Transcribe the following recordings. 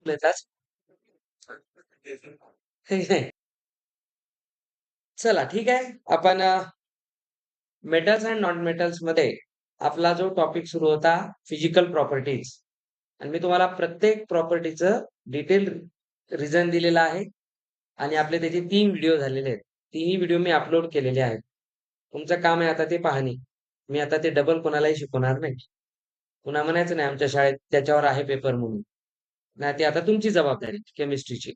येताच. चला ठीक आहे. आपण मेटल्स एंड नॉन मेटल्स मध्ये आपला जो टॉपिक सुरू होता फिजिकल प्रॉपर्टीज आणि मी तुम्हाला प्रत्येक प्रॉपर्टीचं डिटेल रिझन दिलेलं आहे आणि आपले त्याचे 3 व्हिडिओ झालेले आहेत. तिन्ही व्हिडिओ मी अपलोड केलेले आहेत. तुमचं काम आहे आता ते पाहणे. मी आता ते डबल कोणालाही शिकवणार नाही. पुन्हा म्हणायचं नाही आमच्या शाळेत त्याच्यावर आहे पेपर म्हणून. नाही ती आता तुमची जबाबदारी केमिस्ट्रीची.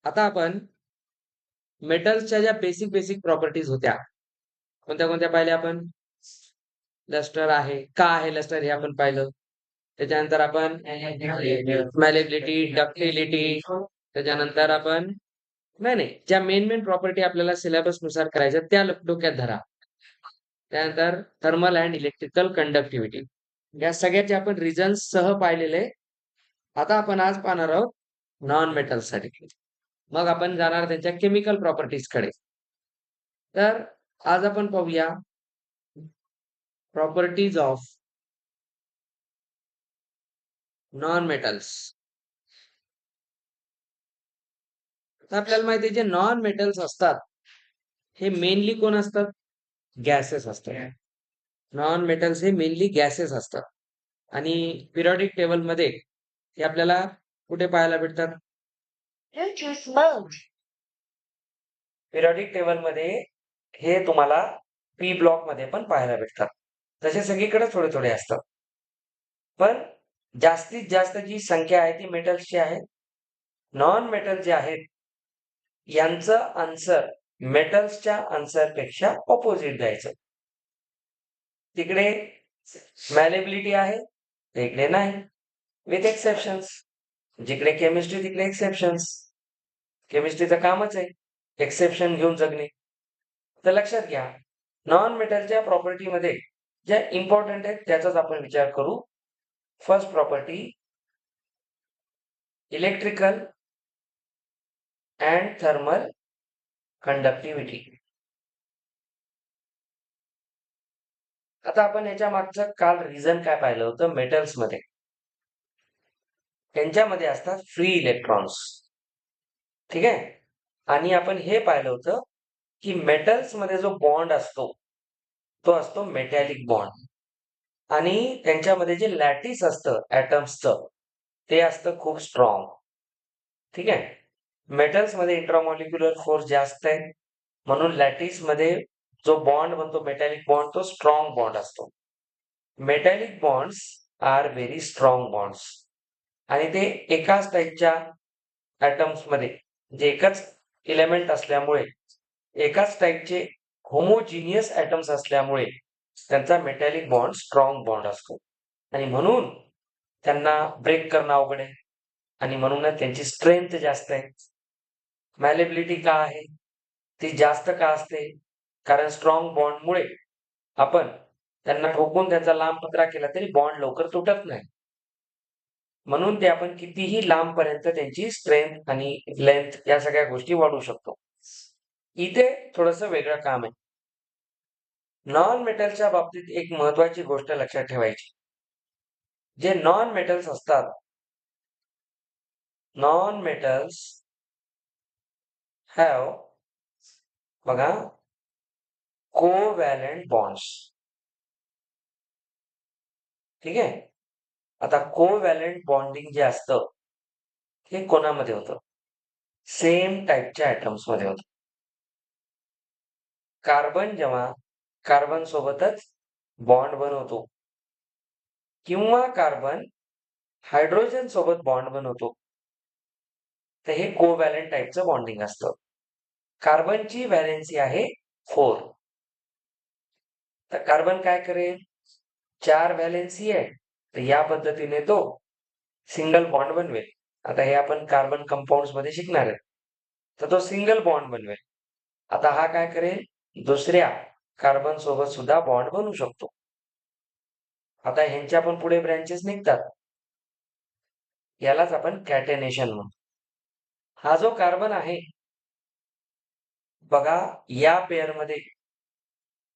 आता आपण मेटल्सच्या ज्या बेसिक प्रॉपर्टीज होत्या, कोणत्या पाहिल्या आपण? लस्टर आहे. का आहे लस्टर हे आपण पाहिलं. त्याच्यानंतर आपण मॅलेबिलिटी, डक्टिलिटी त्याच्यानंतर आपण नाही. ज्या मेन प्रॉपर्टी आपल्याला सिलेबसनुसार करायच्या त्या डोक्यात धरा. त्यानंतर थर्मल अँड इलेक्ट्रिकल कंडक्टिव्हिटी. या सगळ्याचे आपण रिझन्स सह पाहिलेले. आता आपण आज पाहणार आहोत नॉन मेटल्ससाठी. मग आपण जाणार त्यांच्या केमिकल प्रॉपर्टीजकडे. तर आज आपण पाहूया प्रॉपर्टीज ऑफ नॉन मेटल्स. तर आपल्याला माहिती आहे जे नॉन मेटल्स असतात हे मेनली कोण असतात? गॅसेस असतात. नॉन मेटल्स हे मेनली गॅसेस असतात आणि पिरियॉडिक टेबलमध्ये हे आपल्याला कुठे पाहायला भेटतात? पिरियॉडिक टेबलमध्ये हे तुम्हाला पी ब्लॉक मध्ये पण पाहायला भेटतात. तसे सगळीकडे थोडे असतात. पण जास्तीत जास्त जी संख्या आहे ती मेटल्सची आहे. नॉन मेटल जे आहेत यांचं आन्सर मेटल्सच्या आन्सरपेक्षा ऑपोजिट द्यायचं. तिकडे मॅलेबिलिटी आहे, इकडे नाही. With exceptions. जिकडे केमिस्ट्री तिकडे एक्सेप्शन्स. केमिस्ट्रीचं कामच आहे एक्सेप्शन घेऊन जगणे. तर लक्षात घ्या, नॉन मेटलच्या प्रॉपर्टीमध्ये ज्या इम्पॉर्टंट आहेत त्याचाच आपण विचार करू. First property electrical and thermal conductivity. आता आपण याच्या मागचं काल रिझन काय पाहिलं होतं? मेटल्समध्ये त्यांच्यामध्ये असतात फ्री इलेक्ट्रॉन्स. ठीक आहे. आणि आपण हे पाहिलं होतं की मेटल्समध्ये जो बॉन्ड असतो तो असतो मेटॅलिक बॉन्ड आणि त्यांच्यामध्ये जे लॅटिस असतं ऍटम्सचं ते असतं खूप स्ट्रॉंग. ठीक आहे. मेटल्समध्ये इंट्रामॉलिक्युलर फोर्स जास्त आहे म्हणून लॅटिसमध्ये जो बॉन्ड बनतो मेटॅलिक बॉन्ड तो स्ट्रॉंग बॉन्ड असतो. Metallic bonds are very strong bonds आणि ते एकाच टाईपच्या ॲटम्समध्ये जे एकच एलिमेंट असल्यामुळे एकाच टाईपचे होमोजिनियस ॲटम्स असल्यामुळे त्यांचा मेटॅलिक बॉन्ड स्ट्रॉंग बॉन्ड असतो आणि म्हणून त्यांना ब्रेक करणं अवघड आहे आणि म्हणूनच त्यांची स्ट्रेंथ जास्त आहे. मॅलेबिलिटी का आहे? ती जास्त का असते? कारण स्ट्रॉंग बॉन्डमुळे आपण त्यांना ठोकून त्यांचा लांब पत्रा केला तरी बॉन्ड लवकर तुटत नाही. म्हणून ते आपण कितीही लांबपर्यंत त्यांची स्ट्रेंथ आणि लेंथ या सगळ्या गोष्टी वाढवू शकतो. इथे थोडंसं वेगळं काम आहे. नॉन मेटलच्या बाबतीत एक महत्वाची गोष्ट लक्षात ठेवायची. जे नॉन मेटल्स असतात, नॉन मेटल्स हॅव बघा कोव्हॅलेंट बॉन्ड्स. ठीक आहे. आता कोव्हॅलेंट बॉन्डिंग जे असतं हे कोणामध्ये होतं? सेम टाईपच्या ऍटम्स मध्ये होतं. कार्बन जेव्हा कार्बन सोबतच बॉन्ड बनवतो किंवा कार्बन हायड्रोजन सोबत बॉन्ड बनवतो तर हे कोव्हॅलेंट टाईपचं बॉन्डिंग असतं. कार्बनची व्हॅलेन्सी आहे 4. तर कार्बन काय करेल? 4 व्हॅलेन्सी आहे तर या पद्धतीने तो सिंगल बॉन्ड बनवेल. आता हे आपण कार्बन कंपाऊंड्स मध्ये शिकणार आहे. तर तो सिंगल बॉन्ड बनवेल. आता हा काय करेल? दुसऱ्या कार्बन सोबत सुद्धा बॉन्ड बनवू शकतो. आता ह्यांच्या पण पुढे ब्रँचेस निघतात. यालाच आपण कॅटेनेशन म्हणतो. हा जो कार्बन आहे बघा या पेअरमध्ये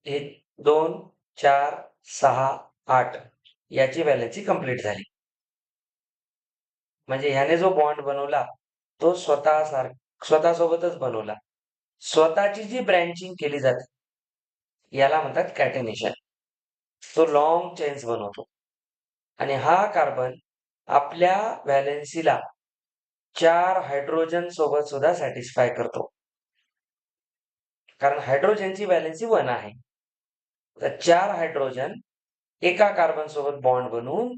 1 2 4 6 8 याची व्हॅलेन्सी कंप्लीट झाली. म्हणजे ह्याने जो बॉन्ड बनवला तो स्वतःसोबतच बनवला. स्वतःची जी ब्रँचिंग केली जाते याला म्हणतात कॅटेनेशन. तो लॉंग चेन्स बनवतो. आणि हा कार्बन आपल्या व्हॅलेन्सीला 4 हायड्रोजन सोबत सुद्धा सॅटिस्फाय करतो. कारण हायड्रोजनची व्हॅलेन्सी 1 आहे. तर 4 हायड्रोजन एका कार्बन सोबत बॉन्ड बनवून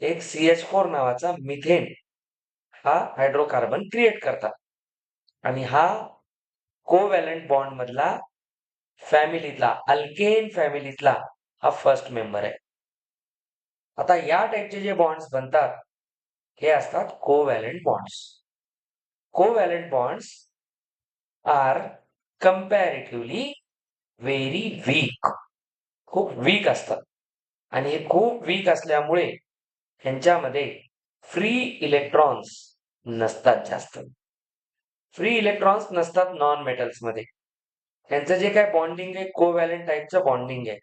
एक CH4 नावाचा मिथेन हा हायड्रोकार्बन क्रिएट करतात. आणि हा कोव्हॅलंट बॉन्ड मधला फॅमिलीतला अल्केन फॅमिलीतला हा फर्स्ट मेंबर आहे. आता या टाईपचे जे बॉन्ड्स बनतात हे असतात covalent bonds. Covalent bonds are comparatively very weak. खूप वीक असतात. आणि हे खूप वीक असल्यामुळे ह्यांच्यामध्ये फ्री इलेक्ट्रॉन्स नसतात जास्त. फ्री इलेक्ट्रॉन्स नसतात नॉन मेटल्स मध्ये. त्यांचं जे काय बॉन्डिंग आहे कोव्हॅलंट टाईपचं बॉन्डिंग आहे.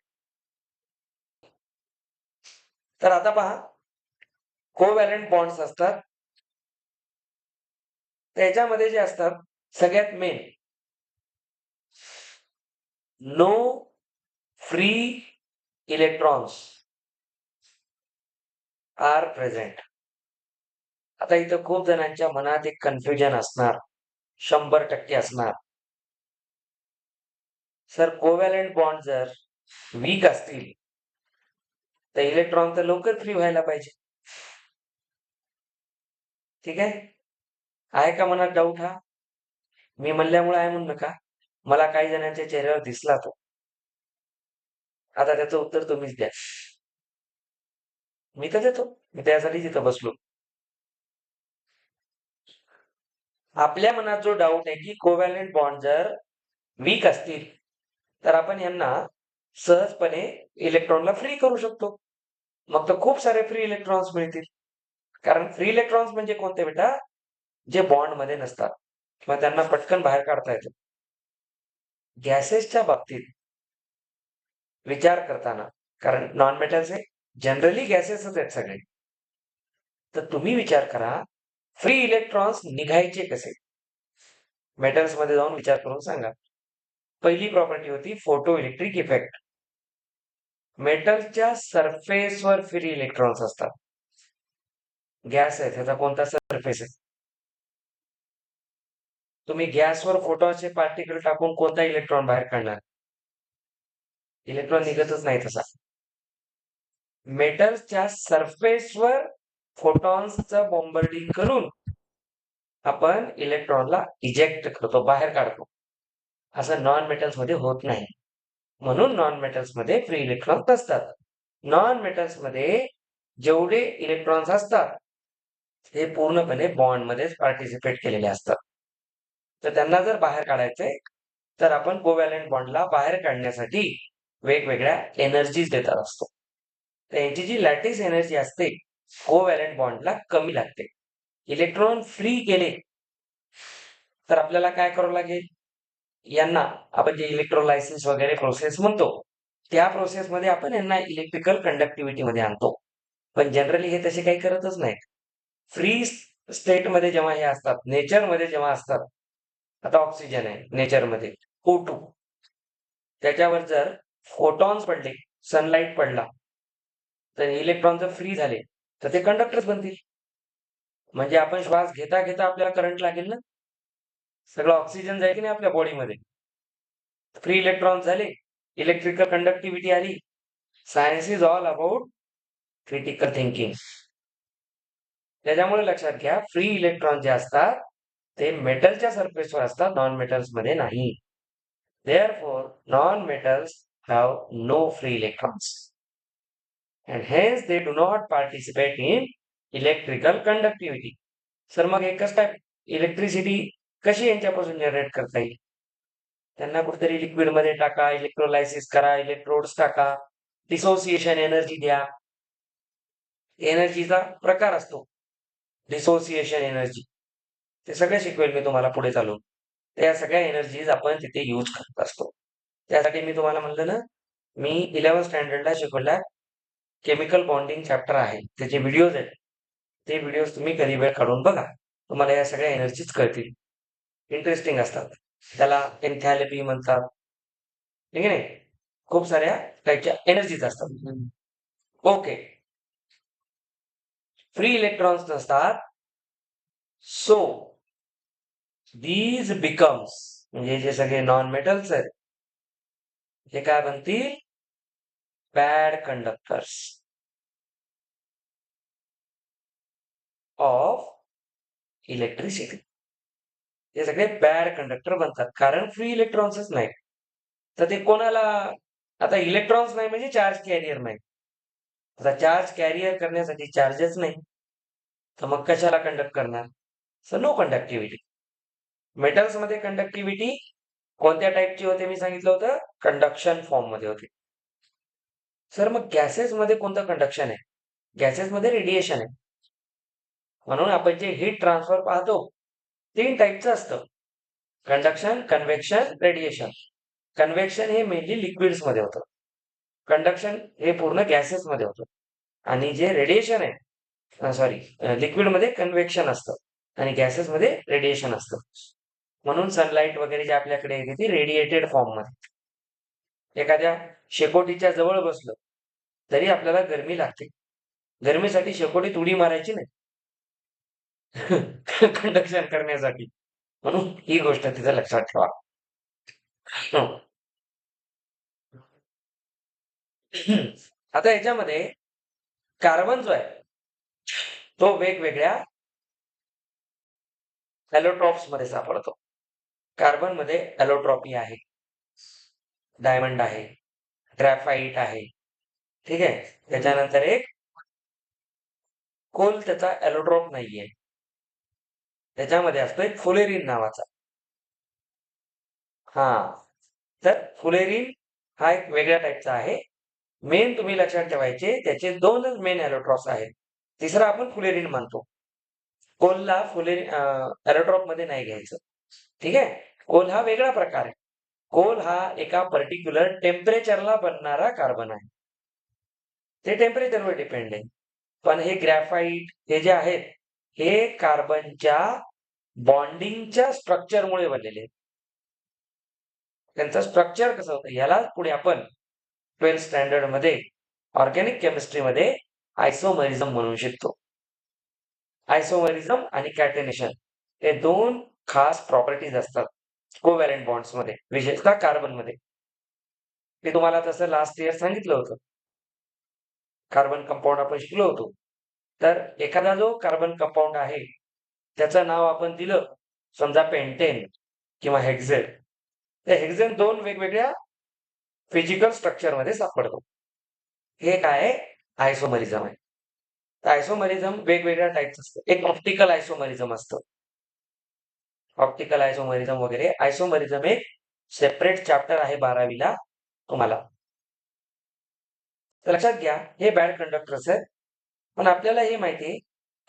तर आता पहा कोव्हॅलंट बॉन्ड्स असतात त्याच्यामध्ये जे असतात सगळ्यात main no free electrons are present. आता इथं खूप जणांच्या मनात एक कन्फ्युजन असणार, 100% असणार. सर कोव्हॅलंट बॉन्ड जर वीक असतील तर इलेक्ट्रॉन तर लवकर फ्री व्हायला पाहिजे. ठीक आहे का मनात डाऊट हा? मी म्हणल्यामुळे आहे म्हणू नका. मला काही जणांच्या चेहऱ्यावर दिसला तो. आता त्याचं उत्तर तुम्हीच द्या. मी तर देतो. मी त्यासाठीच इथं बसलो. आपल्या मनात जो डाऊट आहे की कोव्हॅलंट बॉन्ड जर वीक असतील तर आपण यांना सहजपणे इलेक्ट्रॉनला फ्री करू शकतो. मग तर खूप सारे फ्री इलेक्ट्रॉन्स मिळतील. कारण फ्री इलेक्ट्रॉन्स म्हणजे कोणते बेटा? जे बॉन्ड मध्ये नसतात किंवा त्यांना पटकन बाहेर काढता येतं. गॅसेसच्या बाबतीत विचार करताना, कारण नॉन मेटल्स हे जनरली गॅसेसच आहेत सगळे. तर तुम्ही विचार करा फ्री इलेक्ट्रॉन्स निघायचे कसे? मेटल्स मध्ये जाऊन विचार करून सांगा. पहिली प्रॉपर्टी होती फोटो इलेक्ट्रिक इफेक्ट. मेटलच्या सरफेसवर फ्री इलेक्ट्रॉन्स असतात. गॅस आहे त्याचा कोणता सरफेस आहे? तुम्ही गॅसवर फोटॉनचे पार्टिकल टाकून कोणता इलेक्ट्रॉन बाहेर काढणार? इलेक्ट्रॉन निघतच नाही तसा. मेटल्सच्या सरफेसवर फोटॉन्सचं बॉम्बर्डिंग करून आपण इलेक्ट्रॉनला इजेक्ट करतो, बाहेर काढतो. असं नॉन मेटल्स मध्ये होत नाही. म्हणून नॉन मेटल्स मध्ये फ्री इलेक्ट्रॉन नसतात. नॉन मेटल्स मध्ये जेवढे इलेक्ट्रॉन्स असतात हे पूर्णपणे बॉन्ड मध्येच पार्टिसिपेट केलेले असतात. तर त्यांना जर बाहेर काढायचंय तर आपण कोव्हॅलंट बॉन्डला बाहेर काढण्यासाठी वेगवेगळ्या एनर्जीज देतात असतो. तर यांची जी लॅटिस एनर्जी असते कोव्हॅलंट बॉन्डला कमी लागते. इलेक्ट्रॉन फ्री केले तर आपल्याला काय करावं लागेल? यांना आपण जे इलेक्ट्रोलायसिस वगैरे प्रोसेस म्हणतो त्या प्रोसेसमध्ये आपण यांना इलेक्ट्रिकल कंडक्टिव्हिटी मध्ये आणतो. पण जनरली हे तसे काही करतच नाहीत. फ्री स्टेट मध्ये जेव्हा हे असतात, नेचर मध्ये जेव्हा असतात, आता ऑक्सिजन आहे नेचर मध्ये O2, त्याच्यावर जर फोटॉन्स पडले, सनलाईट पडला तर इलेक्ट्रॉन जर फ्री झाले तर ते कंडक्टर्स बनतील. म्हणजे आपण श्वास घेता घेता आपल्याला करंट लागेल ना. सगळं ऑक्सिजन जाईल की नाही आपल्या बॉडीमध्ये. फ्री इलेक्ट्रॉन झाले, इलेक्ट्रिकल कंडक्टिव्हिटी आली. Science is all about critical thinking. त्याच्यामुळे लक्षात घ्या फ्री इलेक्ट्रॉन जे असतात ते मेटलच्या सरफेसवर असतात, नॉन मेटल्स मध्ये नाही. Therefore, non-metals have no free electrons. And hence they do not participate in electrical conductivity. Sir मग एकच काय इलेक्ट्रिसिटी कशी यांच्यापासून जनरेट करता येईल? त्यांना कुठेतरी लिक्विड मध्ये टाका, इलेक्ट्रोलायसिस करा, इलेक्ट्रोड्स टाका, डिसोसिएशन एनर्जी द्या. एनर्जीचा प्रकार असतो डिसोसिएशन एनर्जी. ते सगळे शिकवेल मी तुम्हाला पुढे चालून. त्या सगळ्या एनर्जीज आपण तिथे यूज करत असतो. त्यासाठी मी तुम्हाला म्हणलं ना, मी 11th स्टँडर्डला शिकवल्या केमिकल बॉन्डिंग चॅप्टर आहे, त्याचे व्हिडिओज आहेत. ते व्हिडिओ तुम्ही कधी वेळ काढून बघा, तुम्हाला या सगळ्या एनर्जीज कळतील. इंटरेस्टिंग असतात. त्याला एन्थॅल्पी म्हणतात. ठीक आहे नाही, खूप साऱ्या टाईपच्या एनर्जीज असतात. ओके, फ्री इलेक्ट्रॉन्स नसतात. सो दीज बिकम्स, म्हणजे जे सगळे नॉन मेटल्स आहेत हे काय बनतील, बॅड कंडक्टर्स ऑफ इलेक्ट्रिसिटी. हे सगळे बॅड कंडक्टर बनतात कारण फ्री इलेक्ट्रॉन्सच नाही. तर ते कोणाला, आता इलेक्ट्रॉन्स नाही म्हणजे चार्ज कॅरियर नाही. आता चार्ज कॅरियर करण्यासाठी चार्जेस नाही, तर मग कशाला कंडक्ट करणार? So no conductivity. मेटल्स मध्ये कंडक्टिव्हिटी कोणत्या टाईपची होते मी सांगितलं होतं, कंडक्शन फॉर्म मध्ये होते. सर मग गॅसेस मध्ये कोणतं कंडक्शन आहे? गॅसेस मध्ये रेडिएशन आहे. म्हणून आपण जे हीट ट्रान्सफर पाहतो 3 टाईपचं असतं, कंडक्शन, कन्व्हेक्शन, रेडिएशन. कन्व्हेक्शन हे मेनली लिक्विड्स मध्ये होतं, कंडक्शन हे पूर्ण गॅसेस मध्ये होतं, आणि जे रेडिएशन आहे, सॉरी, लिक्विड मध्ये कन्व्हेक्शन असतं आणि गॅसेस मध्ये रेडिएशन असतं. म्हणून सनलाईट वगैरे जे आपल्याकडे येते ती रेडिएटेड फॉर्म मध्ये. एखाद्या शेकोटीच्या जवळ बसलं तरी आपल्याला गरमी लागते. गरमीसाठी शेकोटीत उडी मारायची नाही, कंडक्शन करण्यासाठी. म्हणून ही गोष्ट तिथं लक्षात ठेवा. हं. आता याच्यामध्ये कार्बन जो आहे तो वेगवेगळ्या ॲलोट्रॉप्स मध्ये सापडतो. कार्बन मध्ये ॲलोट्रॉपी आहे, डायमंड आहे, ग्रॅफाइट आहे. ठीक आहे. त्याच्यानंतर एक कोल, त्याचा ॲलोट्रॉप नाहीये. त्याच्यामध्ये असतो एक फुलेरिन नावाचा. हा, तर फुलेरिन हा एक वेगळ्या टाईपचा आहे. मेन तुम्ही लक्षात ठेवायचे त्याचे 2च मेन ॲलोट्रॉप्स आहेत. तिसरा आपण फुलेरिन मानतो. कोलला फुलेरिन ॲलोट्रॉप मध्ये नाही घ्यायचं. ठीक आहे. कोल हा वेगळा प्रकार आहे. कोल हा एका पर्टिक्युलर टेम्परेचरला बनणारा कार्बन आहे. ते टेम्परेचरवर डिपेंड आहे. पण हे ग्रॅफाइट हे जे आहेत हे कार्बनच्या बॉन्डिंगच्या स्ट्रक्चरमुळे बनलेले आहेत. त्यांचं स्ट्रक्चर कसं होतं याला पुढे आपण 12th स्टँडर्ड मध्ये ऑर्गॅनिक केमिस्ट्रीमध्ये आयसोमरिझम म्हणून शिकतो. आयसोमरिझम आणि कॅटेनेशन हे 2 खास प्रॉपर्टीज असतात कोव्हॅलेंट बॉन्ड्स मध्ये, विशेषतः कार्बन मध्ये. मी तुम्हाला तसं लास्ट इयर सांगितलं होतं. कार्बन कंपाऊंड आपण शिकलो होतो. तर एखादा जो कार्बन कंपाऊंड आहे त्याचं नाव आपण दिलं, समजा पेंटेन किंवा हेक्झेन. तर हेक्झेन 2 वेगवेगळ्या फिजिकल स्ट्रक्चर मध्ये सापडतो. हे काय आहे? आयसोमरिझम आहे. आयसोमरिझम वेगवेगळ्या टाईपचं असतं. एक ऑप्टिकल आयसोमरिझम असतं. ऑप्टिकल आयसोमरिझम वगैरे. आयसोमरिझम एक सेपरेट चॅप्टर आहे 12वीला तुम्हाला. तर लक्षात घ्या, हे बॅड कंडक्टर्स आहेत. पण आपल्याला हे माहिती आहे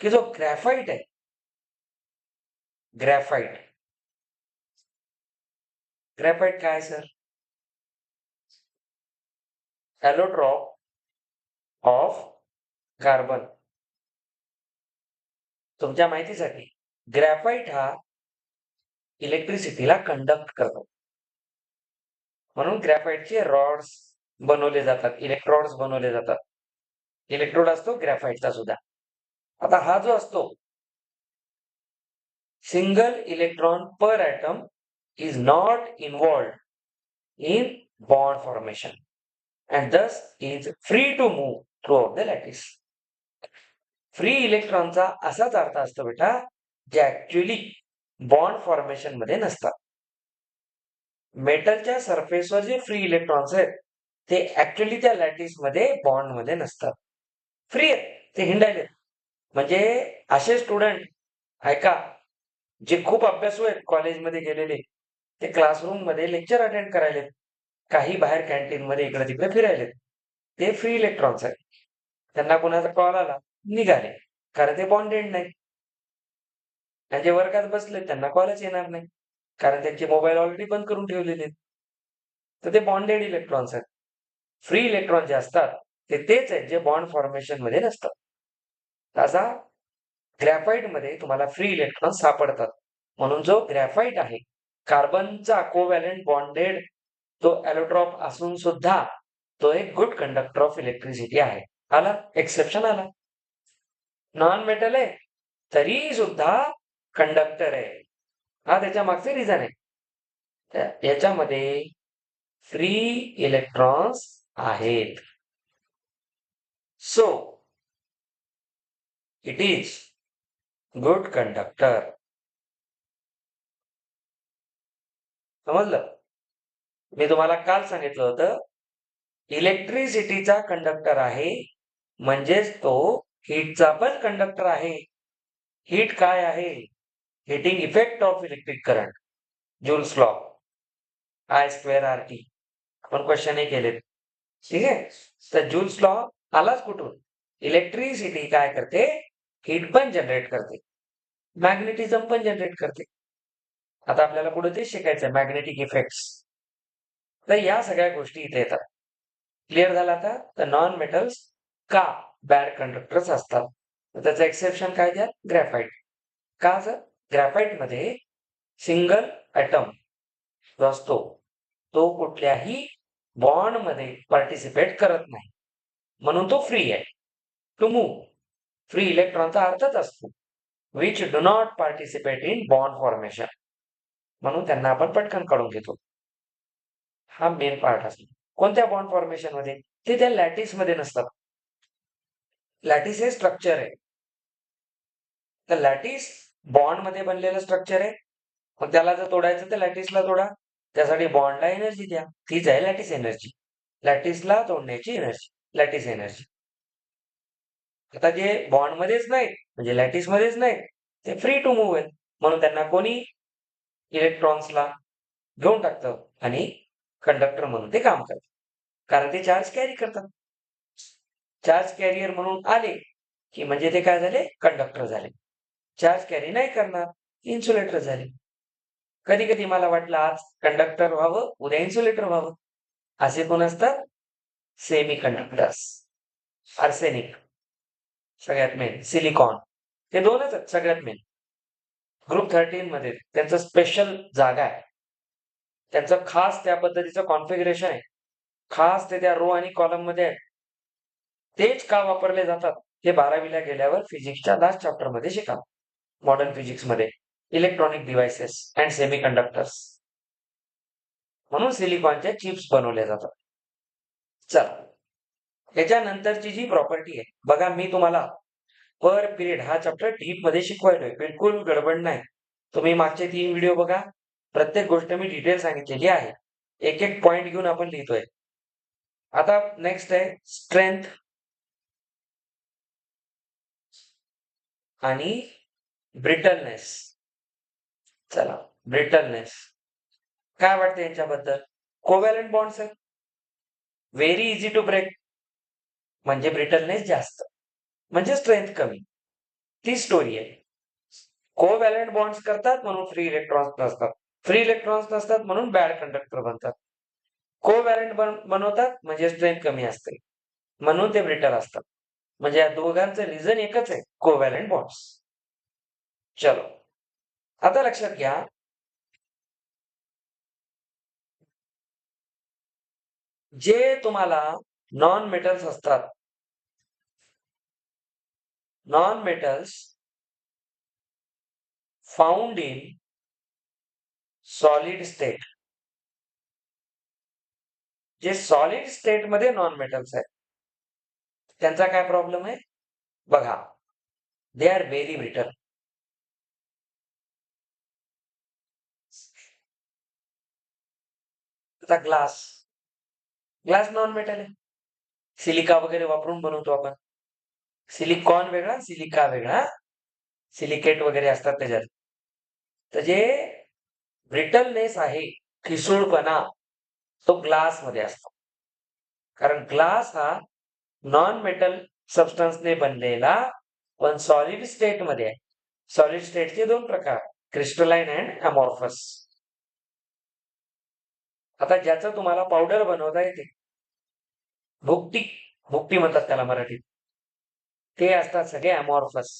की जो ग्रॅफाइट आहे, ग्रॅफाइट, ग्रॅफाइट काय सर? Allotrope of carbon. तुमच्या माहितीसाठी ग्रॅफाइट हा इलेक्ट्रिसिटीला कंडक्ट करतो. म्हणून ग्रॅफाइटचे रॉड्स बनवले जातात, इलेक्ट्रोड्स बनवले जातात. इलेक्ट्रोड असतो ग्रॅफाइटचा सुद्धा. आता हा जो असतो, single electron per atom is not involved in bond formation and thus is free to move throughout the lattice. Free इलेक्ट्रॉनचा असाच अर्थ असतो बेटा, जे ऍक्च्युअली बॉन्ड फॉर्मेशन मध्ये नसतात. मेटलच्या सरफेसवर जे फ्री इलेक्ट्रॉन्स आहेत ते ऍक्च्युअली त्या लॅटिस मध्ये बॉन्ड मध्ये नसतात, फ्री आहेत, ते हिंडायले. म्हणजे असे स्टुडंट ऐका, जे खूप अभ्यासू आहेत कॉलेजमध्ये गेलेले, ते क्लासरूम मध्ये लेक्चर अटेंड करायलेत, काही बाहेर कॅन्टीन मध्ये इकडे तिकडे फिरायलेत, ते फ्री इलेक्ट्रॉन्स आहेत. त्यांना कोणाचा कॉल आला, निघाले, कारण ते बॉन्डेड नाही. आणि जे वर्गात बसले त्यांना कॉलच येणार नाही, कारण त्यांचे मोबाईल ऑलरेडी बंद करून ठेवलेले आहेत. तर ते बॉन्डेड इलेक्ट्रॉन्स आहेत. फ्री इलेक्ट्रॉन जे असतात ते तेच आहेत जे बॉन्ड फॉर्मेशन मध्ये नसतात. असा ग्रॅफाइट मध्ये तुम्हाला फ्री इलेक्ट्रॉन सापडतात. म्हणून जो ग्रॅफाइट आहे, कार्बनचा कोव्हॅलेंट बॉन्डेड तो ॲलोट्रॉप असून सुद्धा तो एक गुड कंडक्टर ऑफ इलेक्ट्रिसिटी आहे. आला एक्सेप्शन आला. नॉन मेटल आहे तरी सुद्धा कंडक्टर आहे. हा त्याच्या मागचे रिझन आहे. याच्यामध्ये फ्री इलेक्ट्रॉन्स आहेत. So it is good conductor. समजलं? मी तुम्हाला काल सांगितलं होतं, इलेक्ट्रिसिटीचा कंडक्टर आहे म्हणजेच तो हीटचा पण कंडक्टर आहे. हीट काय आहे? Heating effect of electric current, joules law, I²RT. आपण क्वेश्चनही केलेत. ठीक आहे. तर जूल्स लॉ आलाच कुठून? इलेक्ट्रिसिटी काय करते? हीट पण जनरेट करते, मॅग्नेटिझम पण जनरेट करते. आता आपल्याला पुढे ते शिकायचं मॅग्नेटिक इफेक्ट्स. तर या सगळ्या गोष्टी इथे येतात. क्लिअर झाला आता? तर नॉन मेटल्स का बॅड कंडक्टर्स असतात? त्याचं एक्सेप्शन काय द्या? ग्रॅफाइट. का जर ग्रॅफाइटमध्ये सिंगल ॲटम जो असतो तो कुठल्याही बॉन्डमध्ये पार्टिसिपेट करत नाही, म्हणून तो फ्री आहे टू मूव्ह. फ्री इलेक्ट्रॉनचा अर्थच असतो which do not participate in bond formation, म्हणून त्यांना आपण पटकन काढून घेतो. हा मेन पार्ट असतो. कोणत्या बॉन्ड फॉर्मेशन मध्ये? ते त्या लॅटिस मध्ये नसतात. लॅटिस हे स्ट्रक्चर आहे. तर लॅटिस बॉन्ड मध्ये बनलेलं स्ट्रक्चर आहे. मग त्याला जर तोडायचं तर लॅटिसला तोडा. त्यासाठी बॉन्डला एनर्जी द्या. तीच आहे लॅटिस एनर्जी. लॅटिसला तोडण्याची एनर्जी, लॅटिस एनर्जी. आता जे बॉन्ड मध्येच नाहीत म्हणजे लॅटिस मध्येच नाहीत ते फ्री टू मूव्ह आहेत, म्हणून त्यांना कोणी इलेक्ट्रॉन्सला घेऊन टाकतं आणि कंडक्टर म्हणून ते काम करतात. कारण ते चार्ज कॅरी करतात. चार्ज कॅरियर म्हणून आले की म्हणजे ते काय झाले? कंडक्टर झाले. चार्ज कॅरी नाही करणार, इन्सुलेटर झाले. कधी कधी मला वाटलं आज कंडक्टर व्हावं, उद्या इन्सुलेटर व्हावं. असे कोण असतात? Semi conductors. आर्सेनिक सगळ्यात मेन, सिलिकॉन, हे दोनच आहेत सगळ्यात मेन. ग्रुप 13 मध्ये त्यांचं स्पेशल जागा आहे. त्यांचं खास त्या पद्धतीचं कॉन्फिगरेशन आहे. खास ते त्या रो आणि कॉलम मध्ये आहे. तेच का वापरले जातात हे 12वीला गेल्यावर फिजिक्सच्या लास्ट चॅप्टर मध्ये शिका. मॉडर्न फिजिक्स मध्ये electronic devices and semi conductors, म्हणून सिलिकॉनच्या चिप्स बनवल्या जातात. चला, याच्यानंतरची जी प्रॉपर्टी आहे बघा, मी तुम्हाला पर पिरियड हा चॅप्टर डीप मध्ये शिकवायलोय, बिलकुल गडबड नाही. तुम्ही मागचे 3 व्हिडिओ बघा, प्रत्येक गोष्ट मी डिटेल सांगितलेली आहे. एक एक पॉइंट घेऊन आपण लिहितोय. आता नेक्स्ट आहे स्ट्रेंथ आणि ब्रिटलनेस. चला, ब्रिटलनेस काय वाटतं यांच्याबद्दल? कोव्हॅलंट बॉन्ड्स आहेत, व्हेरी इझी टू ब्रेक, म्हणजे ब्रिटलनेस जास्त, म्हणजे स्ट्रेंथ कमी. ती स्टोरी आहे. कोव्हॅलंट बॉन्ड्स करतात म्हणून फ्री इलेक्ट्रॉन्स नसतात, फ्री इलेक्ट्रॉन्स नसतात म्हणून बॅड कंडक्टर बनतात. कोव्हॅलंट बनवतात म्हणजे स्ट्रेंथ कमी असते, म्हणून ते ब्रिटल असतात. म्हणजे या दोघांचं रिझन एकच आहे, कोव्हॅलंट बॉन्ड्स. चलो, आता लक्षात घ्या, जे तुम्हाला नॉन मेटल्स असतात, non metals found in solid state, जे सॉलिड स्टेट मध्ये नॉन मेटल्स आहेत त्यांचा काय प्रॉब्लेम आहे बघा. They are very brittle. आता ग्लास, ग्लास नॉन मेटल आहे. सिलिका वगैरे वापरून बनवतो आपण. सिलिकॉन वेगळा, सिलिका वेगळा, सिलिकेट वगैरे असतात त्याच्यात. तर जे ब्रिटलनेस आहे, ठिसूळपणा, तो ग्लास मध्ये असतो. कारण ग्लास हा नॉन मेटल सबस्टन्सने बनलेला पण सॉलिड स्टेट मध्ये आहे. सॉलिड स्टेटचे 2 प्रकार, क्रिस्टलाइन अँड अमॉर्फस. आता ज्याचं तुम्हाला पावडर बनवता येते, भुकटी, भुकटी म्हणतात त्याला मराठीत, ते असतात सगळे अमॉर्फस.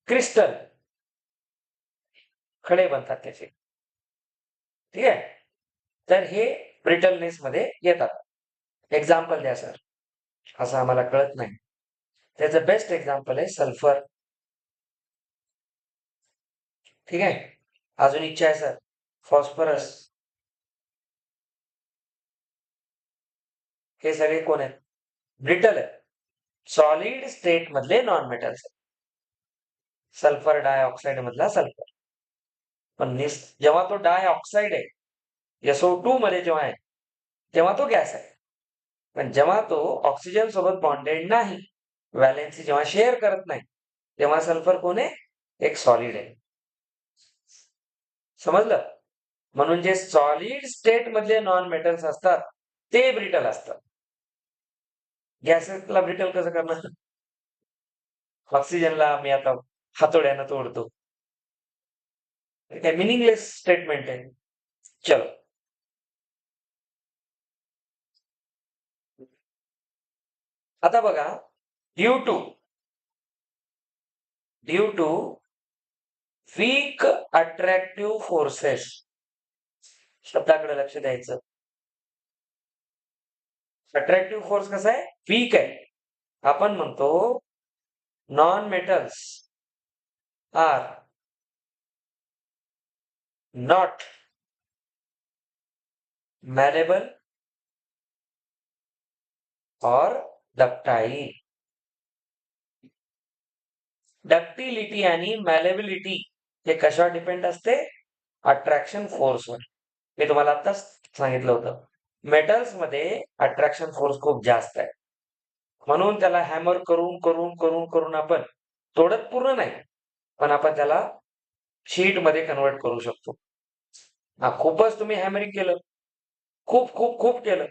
क्रिस्टल खडे बनतात त्याचे. ठीक आहे. तर हे ब्रिटलनेस मध्ये येतात. एक्झाम्पल द्या सर. असं आम्हाला कळत नाही. त्याचं बेस्ट एक्झाम्पल आहे सल्फर. ठीक आहे. अजून इच्छा आहे सर. फॉस्फरस. हे सगळे कोण आहेत? ब्रिटल आहेत. सॉलिड स्टेट मधले नॉन मेटल्स. सल्फर डायऑक्साइड मधला सल्फर. पण जेव्हा तो डायऑक्साइड आहे, SO2 मध्ये जेव्हा आहे, तेव्हा तो गॅस आहे. पण जेव्हा तो ऑक्सिजन सोबत बॉन्डेड नाही, व्हॅलेन्सी जेव्हा शेअर करत नाही, तेव्हा सल्फर कोण आहे? एक सॉलिड आहे. समजलं? म्हणून जे सॉलिड स्टेट मधले नॉन मेटल्स असतात ते ब्रिटल असतात. गॅसेसला ब्रिटल कसं करणार? ऑक्सिजनला मी आता हातोड्यानं तोडतो. काय मिनिंगलेस स्टेटमेंट आहे. चलो. आता बघा, due to weak attractive forces, शब्दाकडे लक्ष द्यायचं. अट्रॅक्टिव्ह फोर्स कसा आहे? वीक आहे. आपण म्हणतो non metals are not malleable और डक्टाइल. डक्टिलिटी आणि मॅलेबिलिटी हे कशावर डिपेंड असते? अट्रॅक्शन फोर्सवर. मी तुम्हाला आताच सांगितलं होतं. मेटल्स मध्ये अट्रॅक्शन फोर्स खूप जास्त आहे. म्हणून त्याला हॅमर करून करून करून करून आपण तोडत पूर्ण नाही, पण आपण त्याला शीट मध्ये कन्वर्ट करू शकतो. खूपच तुम्ही हॅमरिंग केलं, खूप खूप खूप केलं,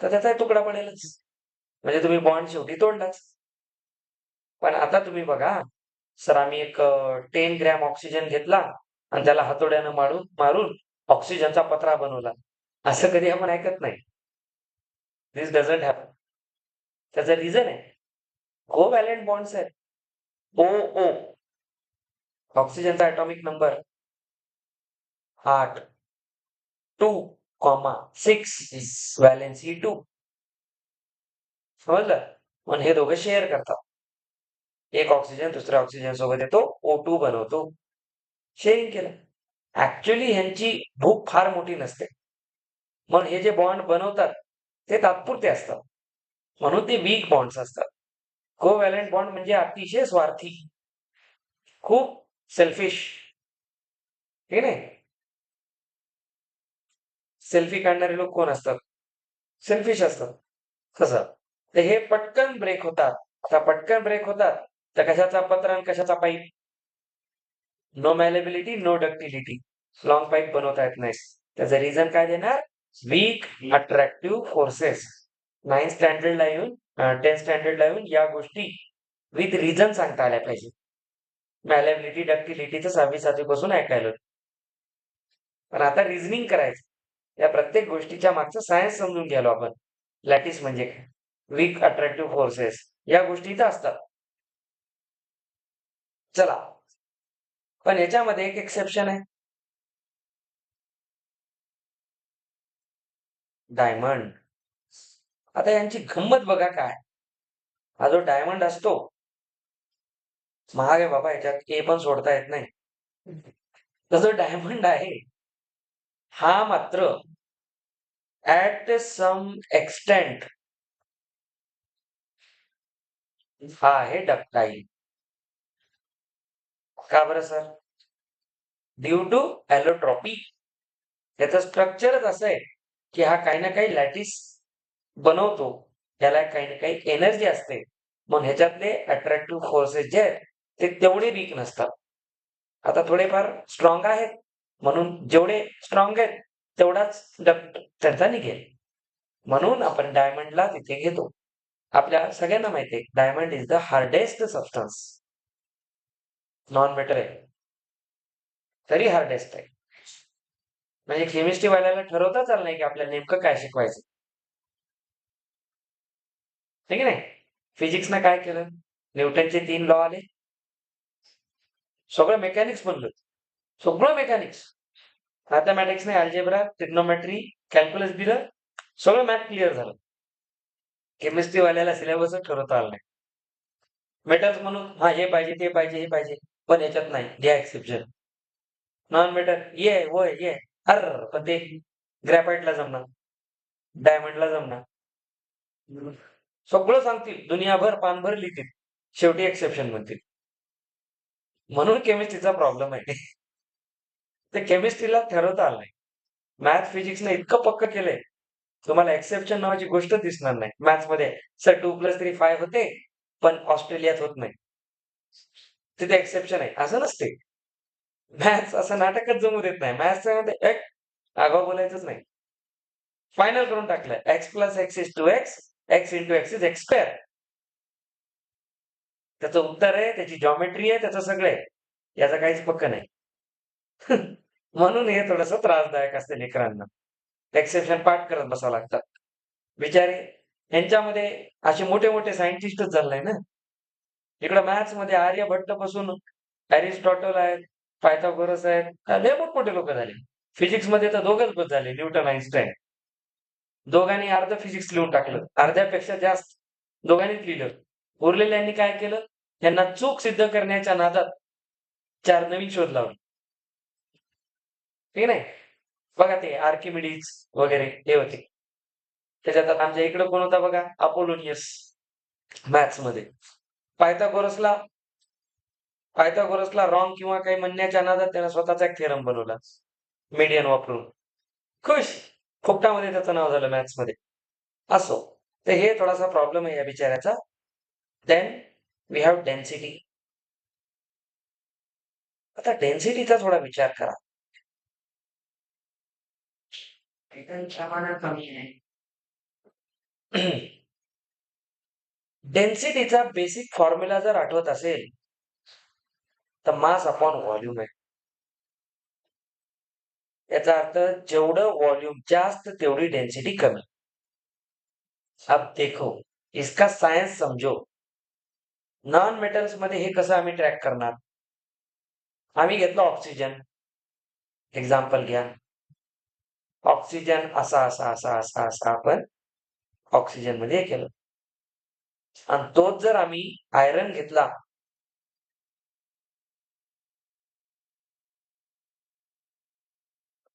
तर त्याचा तुकडा पडेलच. म्हणजे तुम्ही बॉन्ड शेवटी तोडलाच. पण आता तुम्ही बघा, सर आम्ही एक 10 ग्रॅम ऑक्सिजन घेतला आणि त्याला हातोड्यानं मारून मारून ऑक्सिजनचा पत्रा बनवला. असं कधी आपण ऐकत नाही. दिस डझंट हॅपन. त्याचं रिझन आहे, कोव्हॅलेंट बॉन्ड्स आहेत. ओ ओ ऑक्सिजनचा ॲटॉमिक नंबर 8, 2,6 व्हॅलेन्सी 2. समजलं? पण हे दोघं शेअर करतात. एक ऑक्सिजन दुसऱ्या ऑक्सिजन सोबत येतो, O2 बनवतो. शेअरिंग केलं. ऍक्च्युअली ह्यांची भूक फार मोठी नसते. मग हे जे बॉन्ड बनवतात ते तात्पुरते असतात. म्हणून ते वीक बॉन्ड्स असतात. कोव्हॅलेंट बॉन्ड म्हणजे अतिशय स्वार्थी, खूप सेल्फिश. ठीक नाही? सेल्फी काढणारे लोक कोण असतात? सेल्फिश असतात. कसं? तर हे पटकन ब्रेक होतात. आता पटकन ब्रेक होतात तर कशाचा पत्र आणि कशाचा pipe? No malleability, no ductility. Long pipe बनवता येत नाही. त्याचं रिझन काय देणार? Weak attractive forces. 9 स्टँडर्डला येऊन 10 स्टँडर्डला येऊन या गोष्टी विथ रिझन सांगता आल्या पाहिजे. मॅलेबिलिटी डक्टिलिटीचं 6वी-7वी पासून ऐकायला. पण आता रिझनिंग करायचं. या प्रत्येक गोष्टीच्या मागचं सायन्स समजून घ्यालो आपण. लॅटिस म्हणजे काय, वीक अट्रॅक्टिव्ह फोर्सेस, या गोष्टी इथं असतात. चला, पण याच्यामध्ये एक एक्सेप्शन आहे, डायमंड. आता यांची गंमत बघा काय. हा जो डायमंड असतो, महाग आहे बाबा, याच्यात ए पण सोडता येत नाही. तो जो डायमंड आहे हा मात्र ऍट सम एक्सटेंट हा आहे डक्टाईल. का बरं सर? Due to ॲलोट्रॉपी. त्याचं स्ट्रक्चरच असं आहे की हा काही ना काही लॅटिस बनवतो. त्याला काही ना काही एनर्जी असते. मग ह्याच्यातले अट्रॅक्टिव्ह फोर्सेस जे आहेत ते तेवढे वीक नसतात. आता थोडेफार स्ट्रॉंग आहेत, म्हणून जेवढे स्ट्रॉंग आहेत तेवढाच डक्ट त्यांचा निघेल. म्हणून आपण डायमंडला तिथे घेतो. आपल्या सगळ्यांना माहिती आहे diamond is the hardest substance. Non metal आहे तरी हार्डेस्ट आहे. म्हणजे केमिस्ट्री वाल्याला ठरवताच आलं नाही की आपल्याला नेमकं काय शिकवायचं. ठीक आहे नाही? फिजिक्सनं काय केलं? न्यूटनचे 3 लॉ आले. सगळं मेकॅनिक्स बनलं. सगळं मेकॅनिक्स. मॅथमॅटिक्स नाही, अल्जेब्रा, ट्रिग्नोमेट्री, कॅल्क्युलस दिलं, सगळं मॅथ क्लिअर झालं. केमिस्ट्री वाल्याला सिलेबसच ठरवता आला नाही. मेटल्स म्हणून हा हे पाहिजे, ते पाहिजे, हे पाहिजे, पण याच्यात नाही, घ्या एक्सेप्शन. नॉन मेटल ये वय ये अर पण ते ग्रॅफाईटला जमणार, डायमंडला जमणार. सगळं सांगतील, दुनियाभर पानभर लिहितील, शेवटी एक्सेप्शन म्हणतील. म्हणून केमिस्ट्रीचा प्रॉब्लेम आहे. ते केमिस्ट्रीला ठरवता आलं नाही. मॅथ फिजिक्सने इतकं पक्क केलंय, तुम्हाला एक्सेप्शन नावाची गोष्ट दिसणार नाही मॅथ्स मध्ये. सर 2+3 5 होते, पण ऑस्ट्रेलियात होत नाही, तिथे एक्सेप्शन आहे असं नसते. मॅथ्स असं नाटकच जमू देत नाही. मॅथ्स मध्ये एक आगाऊ बोलायचंच नाही. फायनल करून टाकलं, x+x is 2x, x into x is x². त्याचं उत्तर आहे, त्याची जॉमेट्री आहे, त्याचं सगळं आहे. याचं काहीच पक्क नाही. म्हणून हे थोडस त्रासदायक असते लेकरांना. एक्सेप्शन पाठ करत बसावं लागतात. बिचारे यांच्यामध्ये असे मोठे मोठे सायंटिस्टच झाले ना. इकडं मॅथ्स मध्ये आर्यभट्ट पासून अरिस्टॉटल आहेत, पायथागोरस आहेत, लय मोठमोठे लोक झाले. फिजिक्स मध्ये तर दोघच बस झाले, न्यूटन आइन्स्टाईन. दोघांनी अर्ध फिजिक्स लिहून टाकलं, अर्ध्यापेक्षा जास्त दोघांनीच लिहिलं. उरलेल्यांनी काय केलं, त्यांना चूक सिद्ध करण्याच्या नादात 4 नवीन शोध लावले. ठीक नाही. बघा ते आर्किमिडीज वगैरे हे होते. त्याच्यात आमच्या इकडे कोण होता बघा, अपोलोनियस मॅथ्स मध्ये. पायथागोरसला पायथागोरसला रॉंग किंवा काही म्हणण्याच्या नादात त्यानं स्वतःचा एक थेरम बनवला, मीडियन वापरून. खुश, फुकटामध्ये त्याचं नाव झालं मॅथ्स मध्ये. असो, तर हे थोडासा प्रॉब्लेम आहे या बिचाऱ्याचा. Then we have density. आता डेन्सिटीचा थोडा विचार करा. कमी आहे. डेन्सिटीचा बेसिक फॉर्म्युला जर आठवत असेल तर मास अपॉन व्हॉल्यूम आहे. याचा अर्थ जेवढं व्हॉल्यूम जास्त तेवढी डेन्सिटी कमी. अब देखो, इसका सायन्स समजो. नॉन मेटल्स मध्ये हे कसं आम्ही ट्रॅक करणार. आम्ही घेतलं ऑक्सिजन, एक्झाम्पल घ्या. ऑक्सिजन असा असा असा असा असा आपण ऑक्सिजन मध्ये केलं, आणि तोच जर आम्ही आयरन घेतला,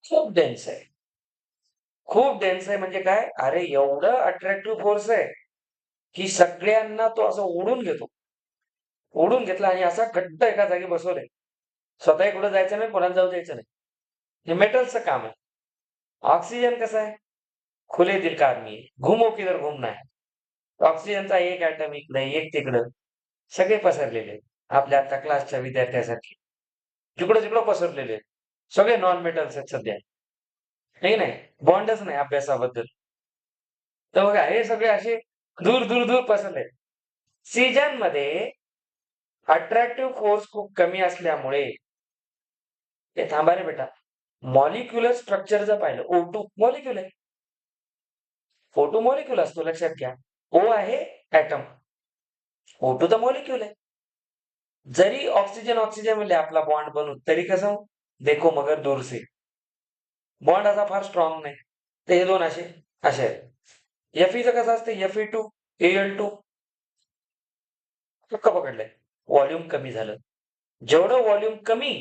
खूप डेन्स आहे. खूप डेन्स आहे म्हणजे काय, अरे एवढं अट्रॅक्टिव्ह फोर्स आहे की सगळ्यांना तो असं ओढून घेतो. ओढून घेतला आणि असा घट्ट एका जागी बसवलंय, स्वतःही कुठं जायचं नाही, कोणाला जाऊ द्यायचं नाही. हे मेटलचं काम आहे. ऑक्सिजन कसं आहे, खुले दिल का आदमी आहे, घुमो किधर घुमना है. ऑक्सिजनचा एक ऍटम इकडे, एक तिकडं, सगळे पसरलेले आहेत. आपल्या आता क्लासच्या विद्यार्थ्यासाठी जिकडं तिकडं पसरलेले आहेत. सगळे नॉन मेटल्स आहेत सध्या. हे नाही, बॉन्डच नाही अभ्यासाबद्दल. तर बघा हे सगळे असे दूर दूर दूर पसरले. सीजन मध्ये अट्रॅक्टिव्ह फोर्स खूप कमी असल्यामुळे, हे थांबा रे बेटा, मॉलिक्युलर स्ट्रक्चर जर पाहिलं, O2 मॉलिक्युल आहे, O2 मॉलिक्युल असतो, लक्षात घ्या. O आहे ऍटम, O2 तर मॉलिक्युल आहे. जरी ऑक्सिजन ऑक्सिजन मध्ये आपला बॉन्ड बनवू तरी कसं, देखो मगर दूर से. बॉन्ड असा फार स्ट्रॉंग नाही, तर हे दोन असे असे आहेत. Fe कसं असतं, Fe2Al2, पक्क पकडलंय. व्हॉल्यूम कमी झालं, जेवढं व्हॉल्यूम कमी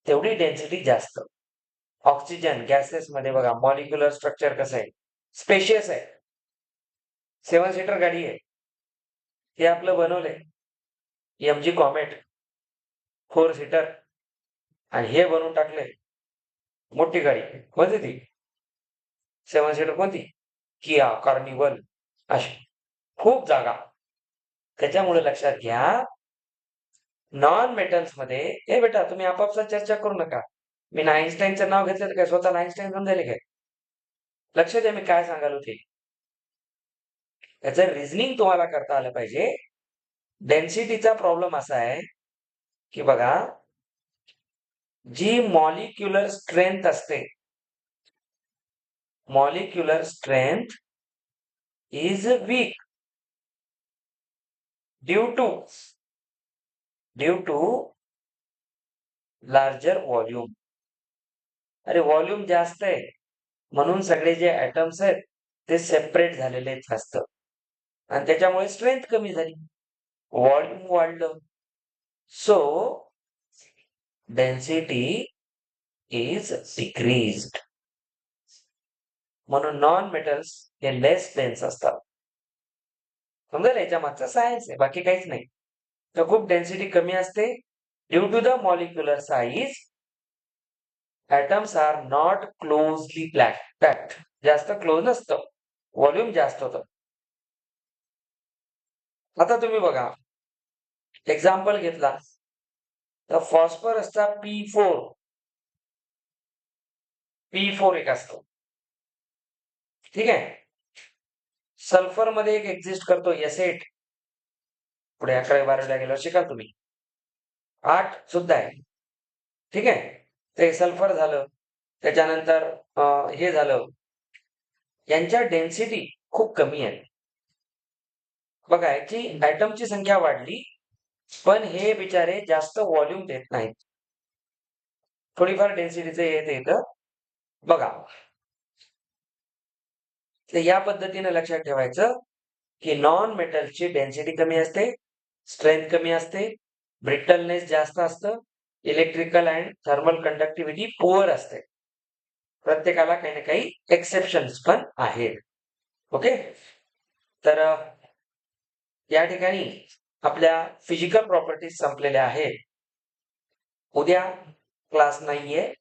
तेवढी डेन्सिटी जास्त. ऑक्सिजन गॅसेस मध्ये बघा मॉलिक्युलर स्ट्रक्चर कसं आहे, स्पेशियस आहे. 7 सीटर गाडी आहे, हे आपलं बनवलंय MG कॉमेट 4 सीटर, आणि हे बनवून टाकलंय मोठी गाडी. कोणती ती 7 सीटर, कोणती, किया कार्निवल, अशी खूप जागा. त्याच्यामुळे लक्षात घ्या, नॉन मेटल्स मध्ये, हे बेटा तुम्ही आपापसात चर्चा करू नका. मी आईन्स्टाईनचं नाव घेतलं तर काय स्वतःला आईन्स्टाईन समजायले काय. लक्ष द्या मी काय सांगाल होते. याचं रिझनिंग तुम्हाला करता आलं पाहिजे. डेन्सिटीचा प्रॉब्लेम असा आहे की बघा, जी मॉलिक्युलर स्ट्रेंथ असते, molecular strength is weak due to larger volume. अरे व्हॉल्यूम जास्त आहे म्हणून सगळे जे ऍटम्स आहेत ते सेपरेट झालेले आहेत जास्त आणि त्याच्यामुळे स्ट्रेंथ कमी झाली, व्हॉल्यूम वाढलं. So density is decreased. म्हणून नॉन मेटल्स हे लेस डेन्स असतात. समजा याच्या मागचा सायन्स आहे, बाकी काहीच नाही. तर खूप डेन्सिटी कमी असते due to the molecular size. atoms are not closely packed. जास्त क्लोज नसतं, व्हॉल्यूम जास्त होतं. आता तुम्ही बघा, एक्झाम्पल घेतला तर फॉस्फरसचा P4 एक असतो. ठीक आहे. सल्फर मध्ये एक एक्झिस्ट करतो S8. पुढे 11-12 गेलो शिकाल तुम्ही. 8 सुद्धा आहे. ठीक आहे. ते सल्फर झालं, त्याच्यानंतर हे झालं. यांच्या डेन्सिटी खूप कमी आहे. बघा याची ऍटमची संख्या वाढली पण हे बिचारे जास्त व्हॉल्यूम देत नाहीत. थोडीफार डेन्सिटीचे येतं बघा. तर या पद्धतीने लक्षात ठेवायचं की नॉन मेटलची डेन्सिटी कमी असते, स्ट्रेंथ कमी असते, ब्रिटलनेस जास्त असतं, electrical and thermal conductivity poor असते. प्रत्येकाला काही ना काही एक्सेप्शन्स पण आहेत. ओके. तर या ठिकाणी आपल्या फिजिकल प्रॉपर्टीज संपलेल्या आहेत. उद्या क्लास नाहीये.